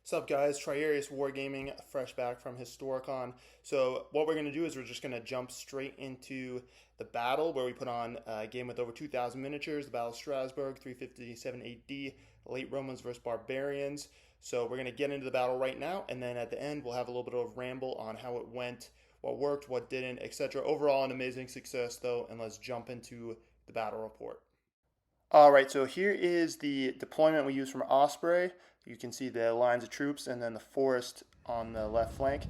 What's up, guys? Triarius Wargaming, fresh back from Historicon. So what we're going to do is we're just going to jump straight into the battle where we put on a game with over 2,000 miniatures, the Battle of Strasbourg, 357 AD, late Romans versus Barbarians. So we're going to get into the battle right now, and then at the end we'll have a little bit of ramble on how it went, what worked, what didn't, etc. Overall, an amazing success, though, and let's jump into the battle report. All right, so here is the deployment we used from Osprey. You can see the lines of troops and then the forest on the left flank.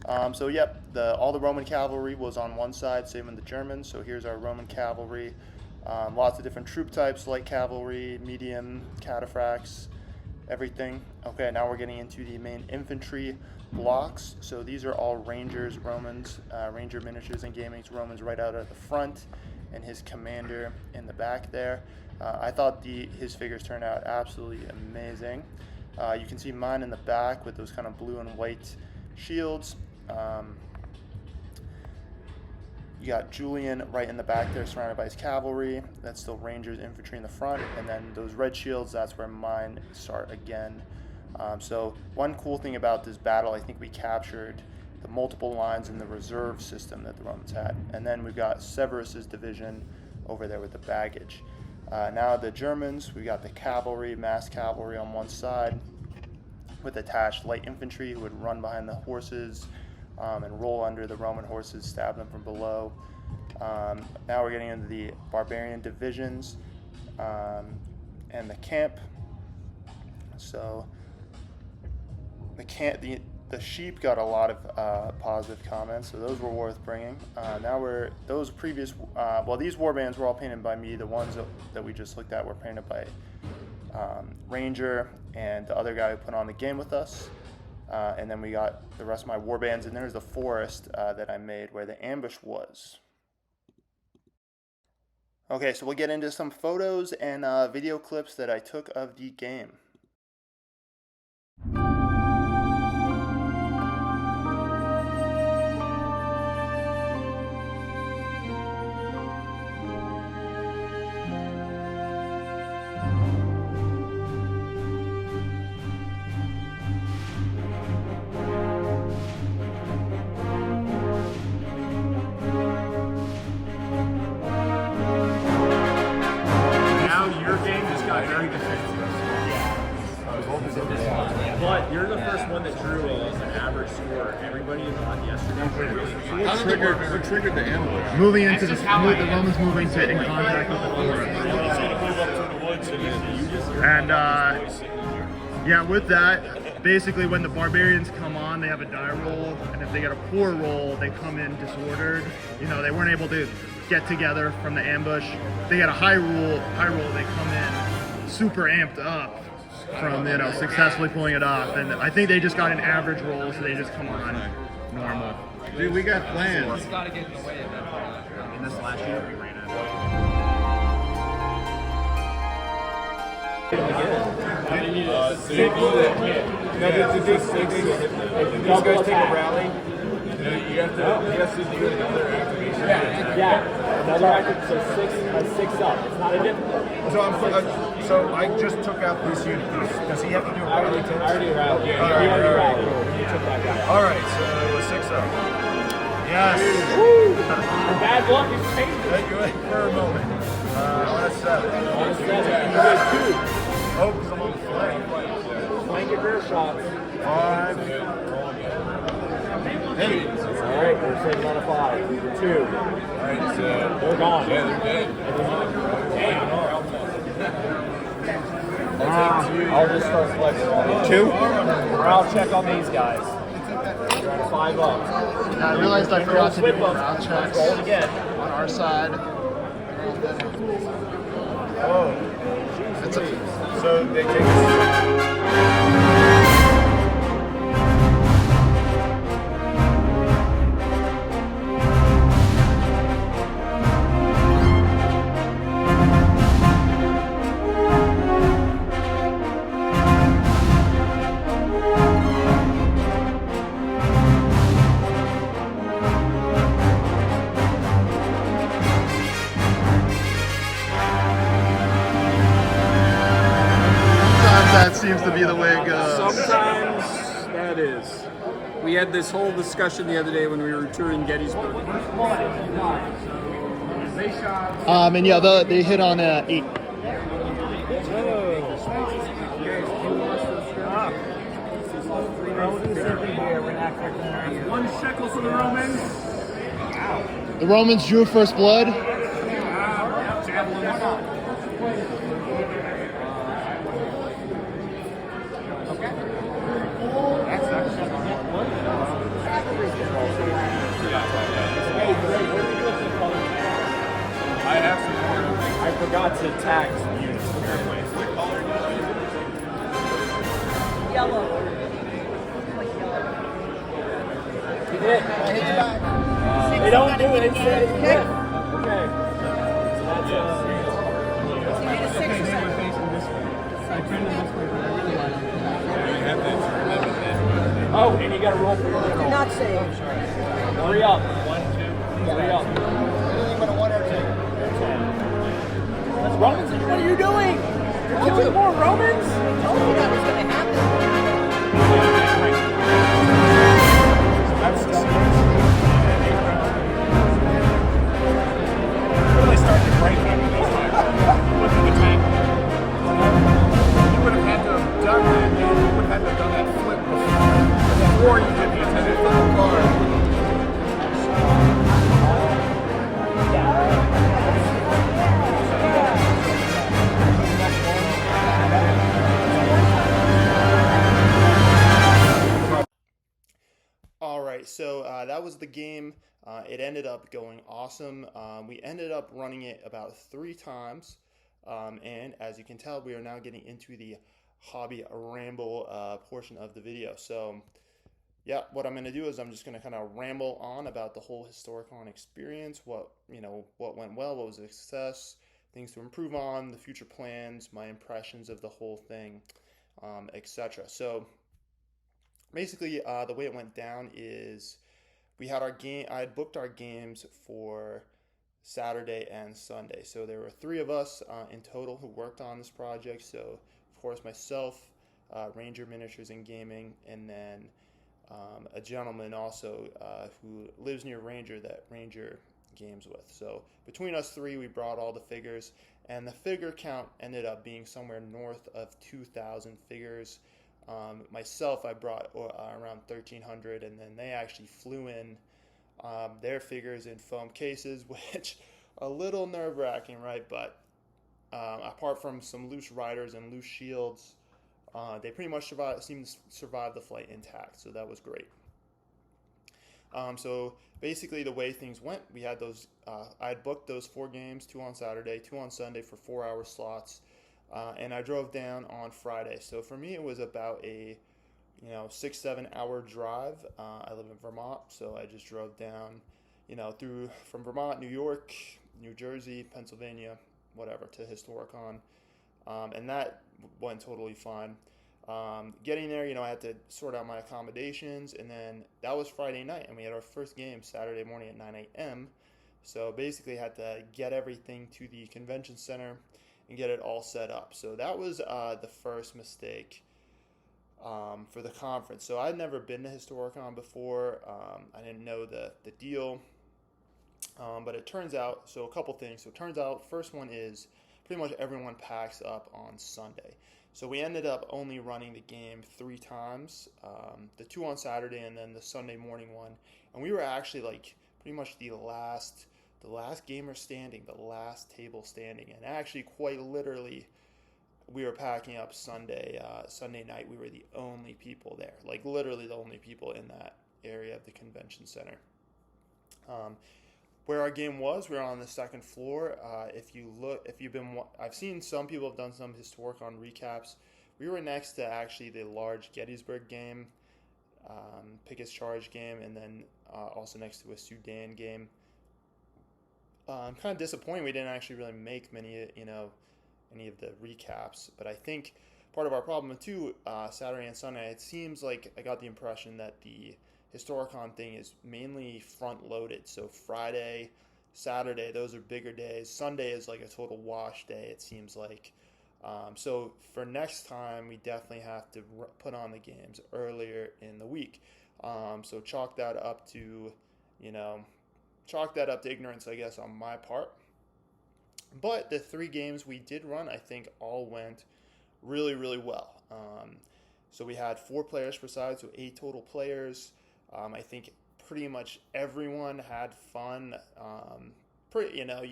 All the Roman cavalry was on one side, same with the Germans. So here's our Roman cavalry. Lots of different troop types, light cavalry, medium, cataphracts, everything. Okay, now we're getting into the main infantry blocks. So these are all Rangers, Romans, Ranger miniatures and gaming's Romans right out at the front, and his commander in the back there. I thought his figures turned out absolutely amazing. You can see mine in the back with those kind of blue and white shields. You got Julian right in the back there surrounded by his cavalry. That's still Rangers infantry in the front. And then those red shields, that's where mine start again. So one cool thing about this battle, I think we captured the multiple lines in the reserve system that the Romans had. And then we've got Severus's division over there with the baggage. Now the Germans, we got the cavalry, massed cavalry on one side with attached light infantry who would run behind the horses and roll under the Roman horses, stab them from below. Now we're getting into the barbarian divisions and the camp. So the sheep got a lot of positive comments, so those were worth bringing. These warbands were all painted by me. The ones that we just looked at were painted by Ranger and the other guy who put on the game with us. And then we got the rest of my warbands, and there's the forest that I made where the ambush was. Okay, so we'll get into some photos and video clips that I took of the game. Very defensive. But you're the first one that drew an average score. Everybody on yesterday. What triggered the ambush? Moving into the Romans moving to in contact with the forest. And with that, basically when the barbarians come on, they have a die roll, and if they get a poor roll, they come in disordered. You know, they weren't able to get together from the ambush. They get a high roll, they come in super amped up from successfully pulling it off, and I think they just got an average roll, so they just come on normal. Dude, we got plans. It's got to get in the way of that. In this last year, we ran out. Did these guys take a rally? You have to do another activation. Yeah, another activation. So six up. It's not a difficult. So I just took out this unit. Does he have to do a rally? I already rallied. He already rallied. You took that guy. All right, so 6 up. Yes. Woo! Bad luck is painful. Thank you for a moment. On a 7. On a 7. You did 2. Oh, because I'm on the flank. Flank your rear shots. 5. 8. All right, we're sitting on a 5. 2. All right, so they're gone. Yeah, they're dead. Damn. I'll just start flexing. 2? Or I'll check on these guys. 5 up. I realized I forgot to do morale checks Roll it again. on our side. Oh. So they take that seems to be the way it goes. had this whole discussion the other day when we were touring Gettysburg. And yeah, they hit on 8. One shekel for the Romans. The Romans drew first blood. I have some more. I forgot to tag some units. Yellow. You did. They don't do it. It's okay. So that's oh, and you got to roll for your Do not say. Hurry up. 1, 2. Hurry up. Romans, what are you doing? You're killing more Romans? I told you that was going to happen. That's really starting to break after this time. Look at the tank. You would have had to have done that. You would have had to have done that flip before you did the attendant for the car. All right, so that was the game. It ended up going awesome. We ended up running it about 3 times, and as you can tell, we are now getting into the hobby ramble portion of the video. So, yeah, what I'm going to do is I'm just going to kind of ramble on about the whole Historicon experience. What went well, what was a success, things to improve on, the future plans, my impressions of the whole thing, etc. So, basically, the way it went down is we had our game. I had booked our games for Saturday and Sunday. So there were 3 of us in total who worked on this project. So, of course, myself, Ranger Miniatures and Gaming, and then a gentleman also who lives near Ranger that Ranger games with. So between us 3, we brought all the figures, and the figure count ended up being somewhere north of 2,000 figures. Myself, I brought around 1,300, and then they actually flew in their figures in foam cases, which a little nerve-wracking, right? But apart from some loose riders and loose shields, they pretty much seemed to survive the flight intact, so that was great. So basically, the way things went, we had those. I had booked those 4 games, 2 on Saturday, 2 on Sunday for 4-hour slots. And I drove down on Friday. So for me, it was about a 6-7 hour drive. I live in Vermont, so I just drove down, from Vermont, New York, New Jersey, Pennsylvania, whatever, to Historicon, and that went totally fine. Getting there, I had to sort out my accommodations, and then that was Friday night, and we had our first game Saturday morning at 9 a.m. So basically, I had to get everything to the convention center and get it all set up. So that was the first mistake for the conference. So I'd never been to Historicon before. I didn't know the deal. But it turns out, so a couple things. So it turns out, first one is pretty much everyone packs up on Sunday. So we ended up only running the game 3 times, the 2 on Saturday and then the Sunday morning one. And we were actually like pretty much the last gamer standing, the last table standing. And actually, quite literally, we were packing up Sunday night. We were the only people there, like literally the only people in that area of the convention center. Where our game was, we were on the 2nd floor. I've seen some people have done some Historicon recaps. We were next to actually the large Gettysburg game, Pickett's Charge game, and then also next to a Sudan game. I'm kind of disappointed we didn't actually really make any of the recaps, but I think part of our problem too, Saturday and Sunday, it seems like I got the impression that the Historicon thing is mainly front-loaded. So Friday, Saturday, those are bigger days. Sunday is like a total wash day, it seems like. So for next time, we definitely have to put on the games earlier in the week. So chalk that up to, chalk that up to ignorance, I guess, on my part. But the 3 games we did run, I think, all went really, really well. So we had 4 players per side, so 8 total players. I think pretty much everyone had fun. I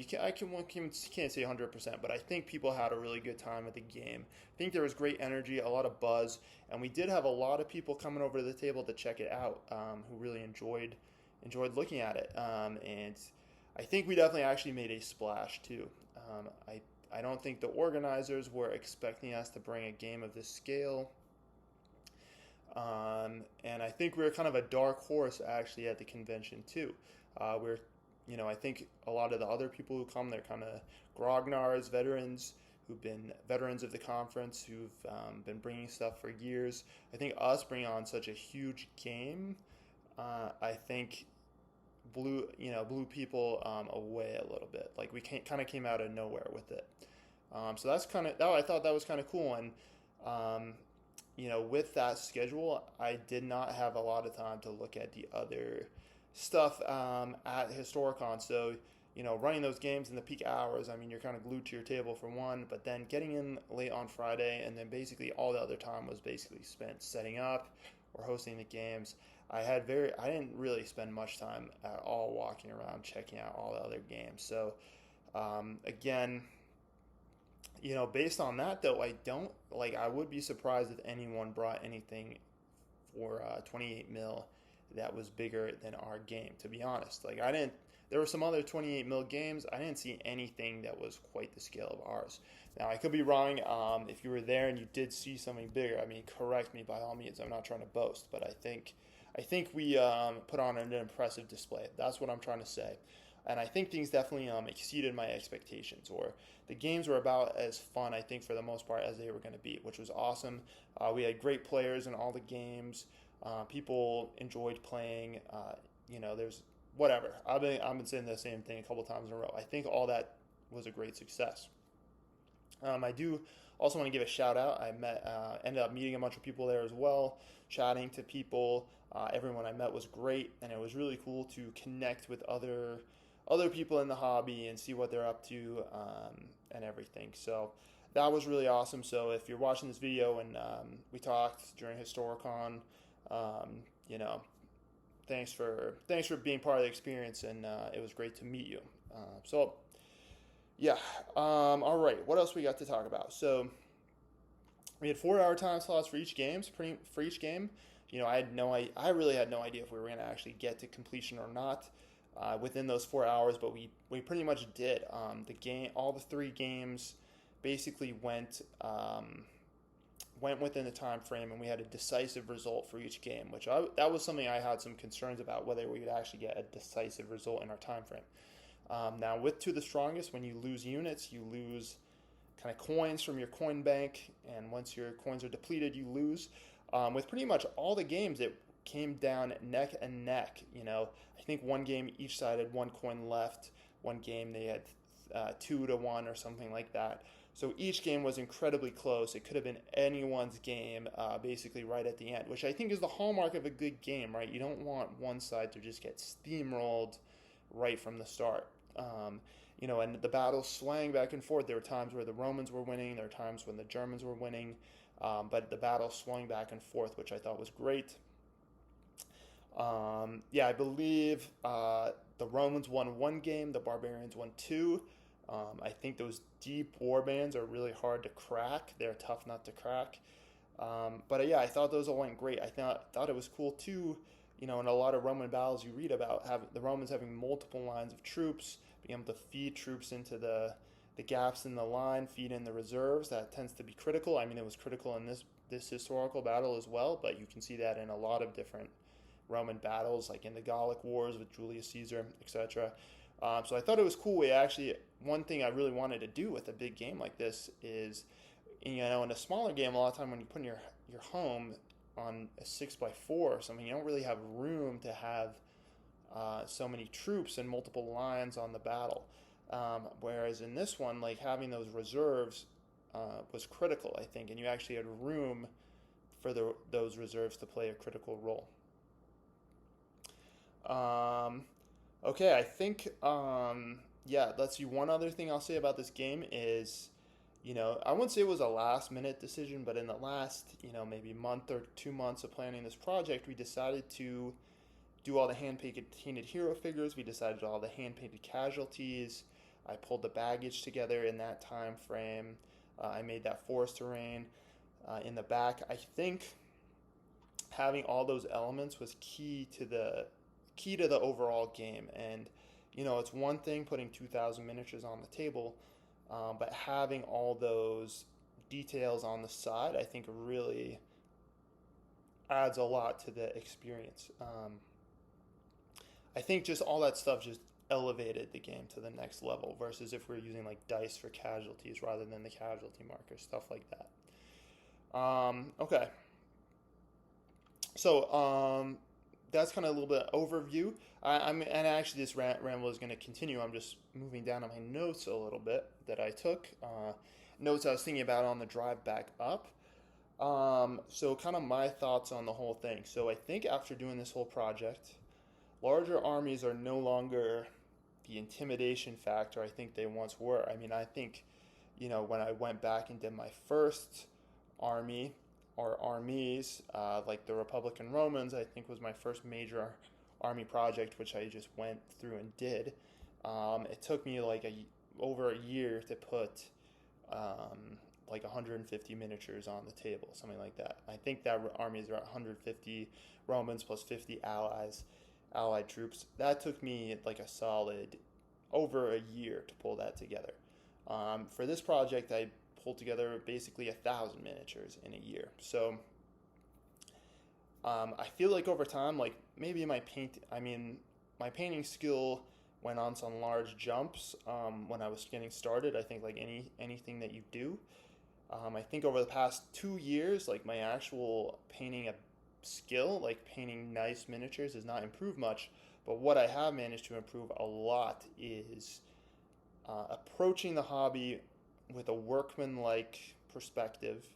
can't say 100%, but I think people had a really good time at the game. I think there was great energy, a lot of buzz, and we did have a lot of people coming over to the table to check it out, who really enjoyed looking at it. And I think we definitely actually made a splash too. I don't think the organizers were expecting us to bring a game of this scale. And I think we were kind of a dark horse actually at the convention too. I think a lot of the other people who come, they're kind of grognards, veterans who've been veterans of the conference, who've been bringing stuff for years. I think us bringing on such a huge game, I think blew people away a little bit. Like we kind of came out of nowhere with it. So that's I thought that was kind of cool. And with that schedule, I did not have a lot of time to look at the other stuff at Historicon. So, running those games in the peak hours, I mean, you're kind of glued to your table for one, but then getting in late on Friday, and then basically all the other time was basically spent setting up or hosting the games. I didn't really spend much time at all walking around checking out all the other games. So, again, based on that though, I would be surprised if anyone brought anything for 28 mil that was bigger than our game, to be honest. There were some other 28 mil games. I didn't see anything that was quite the scale of ours. Now, I could be wrong. If you were there and you did see something bigger, I mean, correct me by all means. I'm not trying to boast, but I think we put on an impressive display. That's what I'm trying to say. And I think things definitely exceeded my expectations, or the games were about as fun, I think, for the most part, as they were going to be, which was awesome. We had great players in all the games. People enjoyed playing. There's whatever. I've been saying the same thing a couple times in a row. I think all that was a great success. I do also want to give a shout out. I ended up meeting a bunch of people there as well, chatting to people. Everyone I met was great, and it was really cool to connect with other people in the hobby and see what they're up to and everything. So that was really awesome. So if you're watching this video and we talked during Historicon, thanks for being part of the experience, and it was great to meet you. All right, what else we got to talk about? So we had 4-hour time slots for each game. I really had no idea if we were going to actually get to completion or not within those 4 hours, but we pretty much did. All the 3 games basically went within the time frame, and we had a decisive result for each game, which that was something I had some concerns about, whether we would actually get a decisive result in our time frame. Now, with To the Strongest, when you lose units, you lose kind of coins from your coin bank, and once your coins are depleted, you lose. With pretty much all the games, it came down neck and neck. I think one game each side had 1 coin left. One game they had 2-1 or something like that. So each game was incredibly close. It could have been anyone's game, basically right at the end, which I think is the hallmark of a good game, right? You don't want one side to just get steamrolled right from the start. And the battle swang back and forth. There were times where the Romans were winning. There were times when the Germans were winning. But the battle swung back and forth, which I thought was great. I believe the Romans won 1 game. The Barbarians won 2. I think those deep warbands are really hard to crack. They're tough not to crack. I thought those all went great. I thought it was cool too. In a lot of Roman battles you read about the Romans having multiple lines of troops, being able to feed troops into the gaps in the line, feed in the reserves. That tends to be critical. I mean, it was critical in this historical battle as well, but you can see that in a lot of different Roman battles, like in the Gallic Wars with Julius Caesar, etc. So I thought it was cool. One thing I really wanted to do with a big game like this is, in a smaller game, a lot of time when you put in your home on a 6x4 or something, you don't really have room to have so many troops and multiple lines on the battle. Whereas in this one, like having those reserves was critical, I think, and you actually had room for those reserves to play a critical role. Okay, I think, yeah, let's see. One other thing I'll say about this game is, I wouldn't say it was a last minute decision, but in the last, maybe month or 2 months of planning this project, we decided to do all the hand painted hero figures. We decided all the hand painted casualties. I pulled the baggage together in that time frame. I made that forest terrain in the back. I think having all those elements was key to the overall game. And it's one thing putting 2,000 miniatures on the table, but having all those details on the side, I think really adds a lot to the experience. I think just all that stuff just elevated the game to the next level versus if we're using like dice for casualties rather than the casualty markers, stuff like that. Okay. So that's kind of a little bit of overview. And actually this ramble is going to continue. I'm just moving down on my notes a little bit that I took. Notes I was thinking about on the drive back up. So kind of my thoughts on the whole thing. So I think after doing this whole project, larger armies are no longer the intimidation factor I think they once were. I mean, I think, when I went back and did my first army or armies, like the Republican Romans, I think was my first major army project, which I just went through and did. It took me like over a year to put like 150 miniatures on the table, something like that. I think that armies are at 150 Romans plus 50 allied troops. That took me like a solid over a year to pull that together. For this project, I pulled together basically 1,000 miniatures in a year. So I feel like over time, like maybe my painting skill went on some large jumps when I was getting started. I think like anything that you do, I think over the past 2 years, like my actual painting skill, like painting nice miniatures, has not improved much. But what I have managed to improve a lot is approaching the hobby with a workman-like perspective,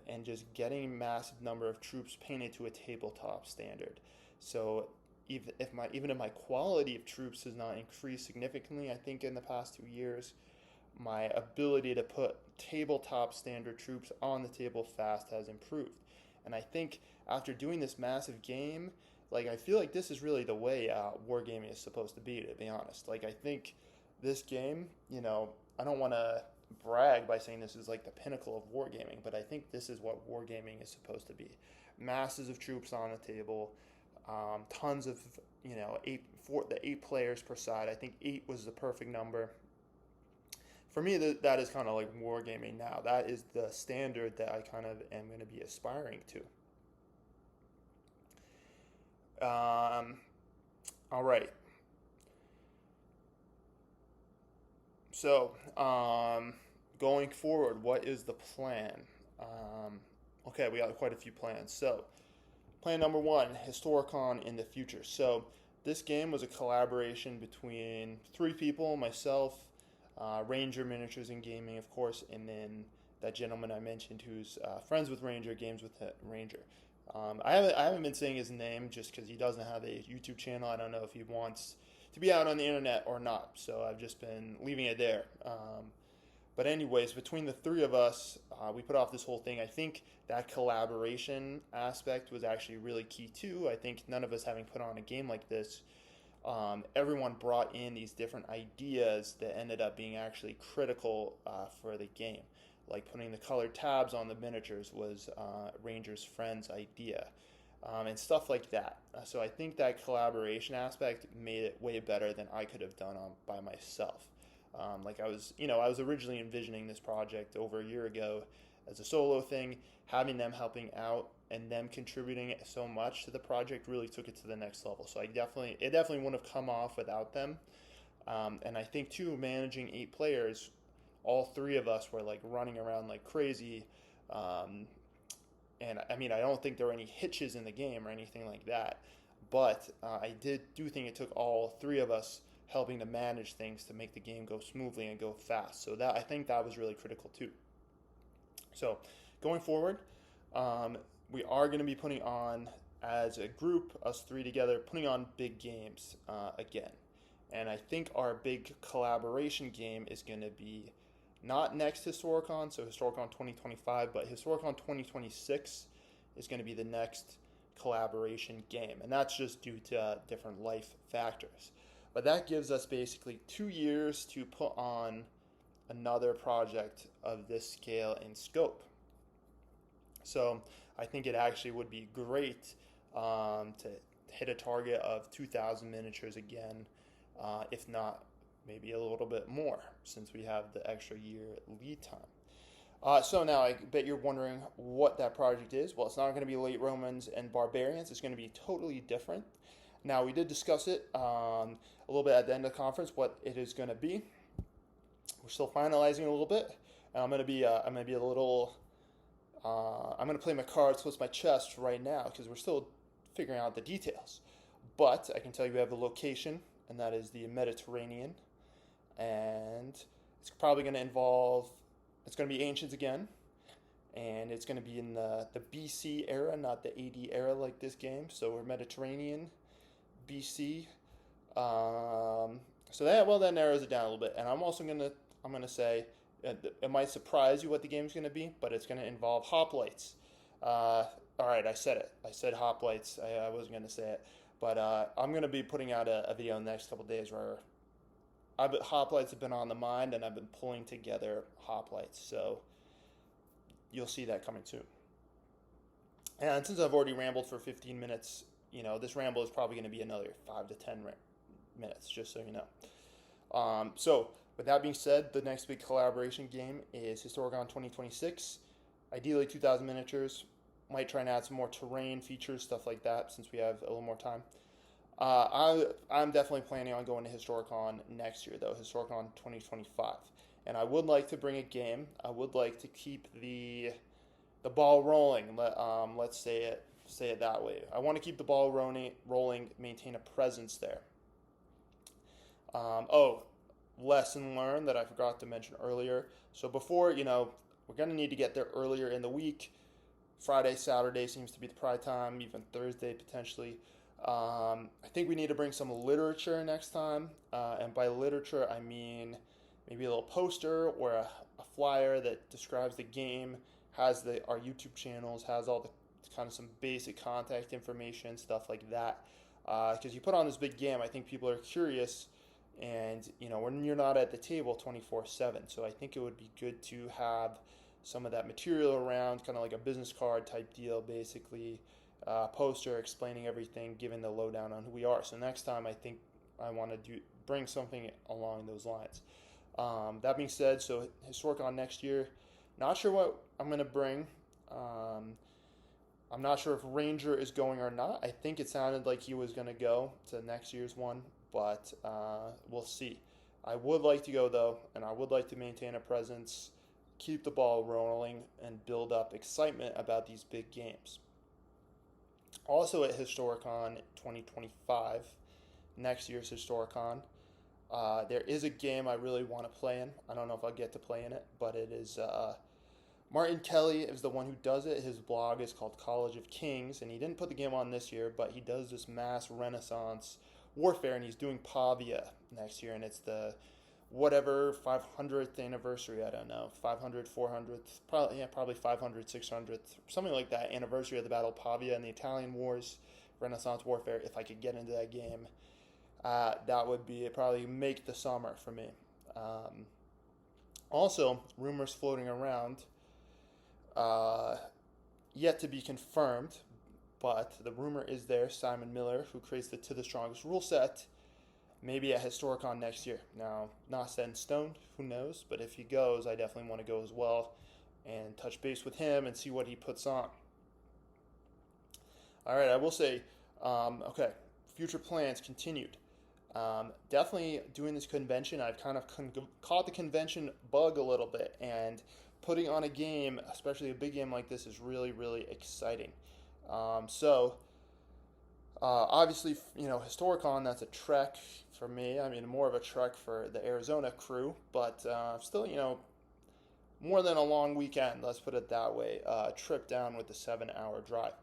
and just getting a massive number of troops painted to a tabletop standard. So even if my quality of troops has not increased significantly, I think in the past 2 years, my ability to put tabletop standard troops on the table fast has improved. And I think after doing this massive game, like I feel like this is really the way wargaming is supposed to be honest. Like I think this game, I don't want to brag by saying this is like the pinnacle of wargaming, but I think this is what wargaming is supposed to be. Masses of troops on the table, tons of, the 8 players per side. I think 8 was the perfect number. For me, that is kind of like wargaming now. That is the standard that I kind of am going to be aspiring to. All right. So, going forward, what is the plan? Okay, we got quite a few plans. So, plan number 1, Historicon in the future. So, this game was a collaboration between 3 people, myself, Ranger Miniatures and Gaming, of course, and then that gentleman I mentioned who's friends with Ranger, games with Ranger. I haven't been saying his name just because he doesn't have a YouTube channel. I don't know if he wants to be out on the internet or not, so I've just been leaving it there. But anyways, between the 3 of us, we put off this whole thing. I think that collaboration aspect was actually really key too. I think none of us having put on a game like this, everyone brought in these different ideas that ended up being actually critical for the game. Like putting the colored tabs on the miniatures was Ranger's friend's idea, and stuff like that. So I think that collaboration aspect made it way better than I could have done by myself. Like I was originally envisioning this project over a year ago as a solo thing. Having them helping out and them contributing so much to the project really took it to the next level. So it definitely wouldn't have come off without them. And I think too, managing 8 players, all 3 of us were like running around like crazy. And I mean, I don't think there were any hitches in the game or anything like that. But I do think it took all 3 of us helping to manage things to make the game go smoothly and go fast. So I think that was really critical too. So going forward, we are going to be putting on as a group, us three together, putting on big games again. And I think our big collaboration game is going to be not next Historicon, so Historicon 2025, but Historicon 2026 is going to be the next collaboration game. And that's just due to different life factors. But that gives us basically 2 years to put on another project of this scale and scope. So I think it actually would be great to hit a target of 2,000 miniatures again, if not maybe a little bit more, since we have the extra year lead time. So now I bet you're wondering what that project is. Well, it's not going to be late Romans and barbarians. It's going to be totally different. Now, we did discuss it a little bit at the end of the conference, what it is going to be. We're still finalizing it a little bit, and I'm going to be a little. I'm going to play my cards close to my chest right now because we're still figuring out the details. But I can tell you we have the location, and that is the Mediterranean, and it's probably going to involve. It's going to be ancients again, and it's going to be in the BC era, not the AD era like this game. So we're Mediterranean, BC. So that narrows it down a little bit. And I'm also going to say it might surprise you what the game's going to be, but it's going to involve hoplites. All right, I said it. I said hoplites. I wasn't going to say it, but I'm going to be putting out a video in the next couple of days where hoplites have been on the mind, and I've been pulling together hoplites. So you'll see that coming soon. And since I've already rambled for 15 minutes, this ramble is probably going to be another 5 to 10 minutes, just so you know. So with that being said, the next big collaboration game is Historicon 2026. Ideally 2,000 miniatures. Might try and add some more terrain features, stuff like that, since we have a little more time. I'm definitely planning on going to Historicon next year, though, Historicon 2025. And I would like to bring a game. I would like to keep the ball rolling. Let's say it that way. I want to keep the ball rolling, maintain a presence there. Lesson learned that I forgot to mention earlier. So before, we're going to need to get there earlier in the week. Friday, Saturday seems to be the prime time, even Thursday potentially. I think we need to bring some literature next time. And by literature, I mean maybe a little poster or a flyer that describes the game, has our YouTube channels, has all the kind of some basic contact information, stuff like that. Because you put on this big game, I think people are curious. And, when you're not at the table 24/7. So I think it would be good to have some of that material around, kind of like a business card type deal, basically. Poster explaining everything, giving the lowdown on who we are. So next time I think I want to bring something along those lines. That being said, so Historicon next year, not sure what I'm going to bring. I'm not sure if Ranger is going or not. I think it sounded like he was going to go to next year's one, but we'll see. I would like to go, though, and I would like to maintain a presence, keep the ball rolling, and build up excitement about these big games. Also at Historicon 2025, next year's Historicon, there is a game I really want to play in. I don't know if I'll get to play in it, but it is Martin Kelly is the one who does it. His blog is called College of Kings, and he didn't put the game on this year, but he does this mass Renaissance warfare, and he's doing Pavia next year, and it's the 500th anniversary, I don't know, 500, 400th, probably 500, 600th, something like that, anniversary of the Battle of Pavia and the Italian Wars, Renaissance warfare. If I could get into that game, that would be probably make the summer for me. Also, rumors floating around, yet to be confirmed, but the rumor is there, Simon Miller, who creates the To the Strongest rule set, maybe at Historicon next year. Now, not set in stone, who knows, but if he goes, I definitely want to go as well and touch base with him and see what he puts on. All right, I will say, future plans continued. Definitely doing this convention, I've kind of caught the convention bug a little bit, and putting on a game, especially a big game like this, is really, really exciting. Obviously, Historicon, that's a trek for me. I mean, more of a trek for the Arizona crew, but still, more than a long weekend, let's put it that way. Trip down with the 7-hour drive.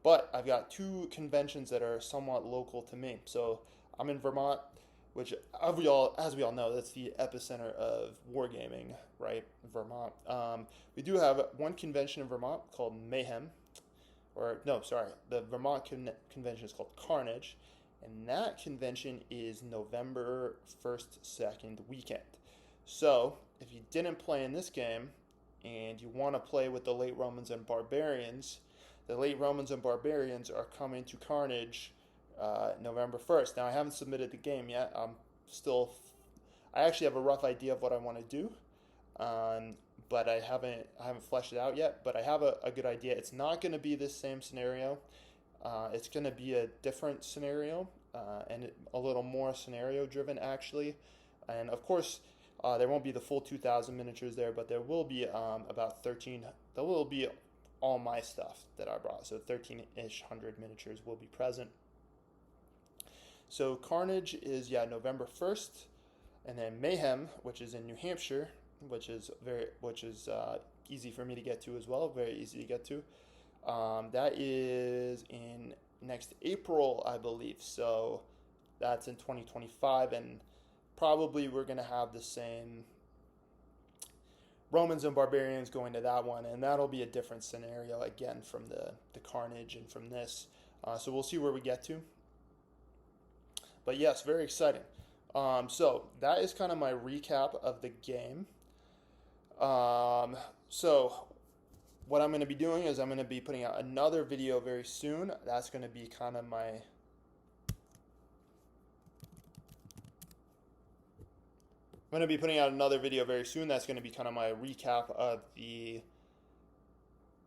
But I've got two conventions that are somewhat local to me. So I'm in Vermont, which, as we all know, that's the epicenter of wargaming, right? Vermont. We do have one convention in Vermont called Mayhem, or no, sorry, the Vermont convention is called Carnage, and that convention is November 1st, 2nd weekend. So if you didn't play in this game and you want to play with the late Romans and barbarians, the late Romans and barbarians are coming to Carnage November 1st. Now, I haven't submitted the game yet. I actually have a rough idea of what I want to do, but I haven't fleshed it out yet. But I have a good idea. It's not going to be this same scenario. It's going to be a different scenario, and a little more scenario driven, actually. And of course, there won't be the full 2,000 miniatures there, but there will be about 13. There will be all my stuff that I brought, so 13-ish hundred miniatures will be present. So Carnage is November 1st, and then Mayhem, which is in New Hampshire, which is easy for me to get to as well, very easy to get to. That is in next April, I believe. So that's in 2025, and probably we're gonna have the same Romans and barbarians going to that one, and that'll be a different scenario again from the Carnage and from this. So we'll see where we get to. But yes, very exciting. So that is kind of my recap of the game. So what I'm going to be doing is I'm going to be putting out another video very soon. That's going to be kind of my... I'm going to be putting out another video very soon. That's going to be kind of my recap of the...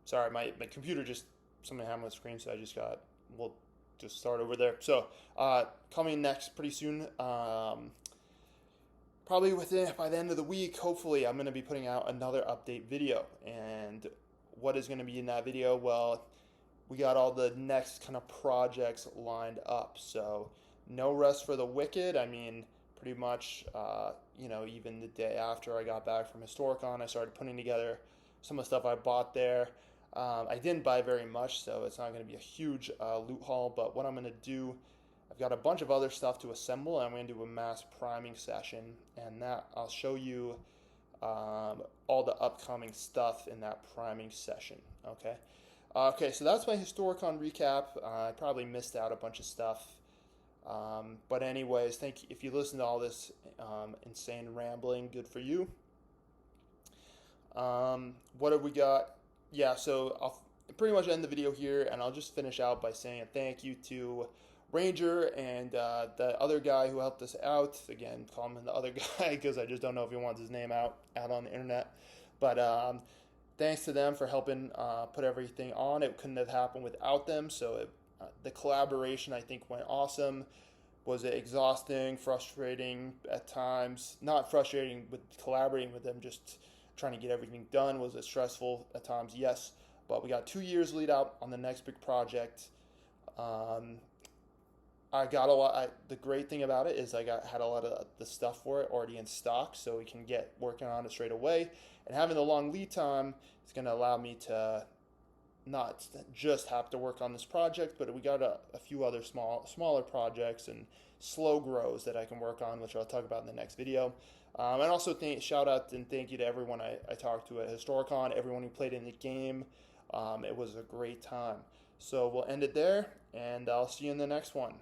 Sorry, my computer just... Something happened with the screen, so I just got... We'll just start over there. So, coming next pretty soon, probably by the end of the week, hopefully, I'm going to be putting out another update video. And what is going to be in that video? Well, we got all the next kind of projects lined up. So, no rest for the wicked. I mean, pretty much, even the day after I got back from Historicon, I started putting together some of the stuff I bought there. I didn't buy very much, so it's not going to be a huge loot haul, but what I'm going to do, I've got a bunch of other stuff to assemble, and I'm going to do a mass priming session, and that I'll show you all the upcoming stuff in that priming session, okay? Okay, so that's my Historicon recap. I probably missed out a bunch of stuff, but anyways, thank you. If you listen to all this insane rambling, good for you. What have we got? Yeah, so I'll pretty much end the video here, and I'll just finish out by saying a thank you to Ranger and the other guy who helped us out. Again, call him the other guy because I just don't know if he wants his name out on the internet. But thanks to them for helping put everything on. It couldn't have happened without them, so the collaboration, I think, went awesome. Was it exhausting, frustrating at times? Not frustrating with collaborating with them, just trying to get everything done. Was it stressful at times? Yes, but we got 2 years lead out on the next big project. I got a lot. The great thing about it is had a lot of the stuff for it already in stock, so we can get working on it straight away. And having the long lead time is going to allow me to not just have to work on this project, but we got a few other smaller projects and slow grows that I can work on, which I'll talk about in the next video. And also shout out and thank you to everyone I talked to at Historicon, everyone who played in the game. It was a great time. So we'll end it there, and I'll see you in the next one.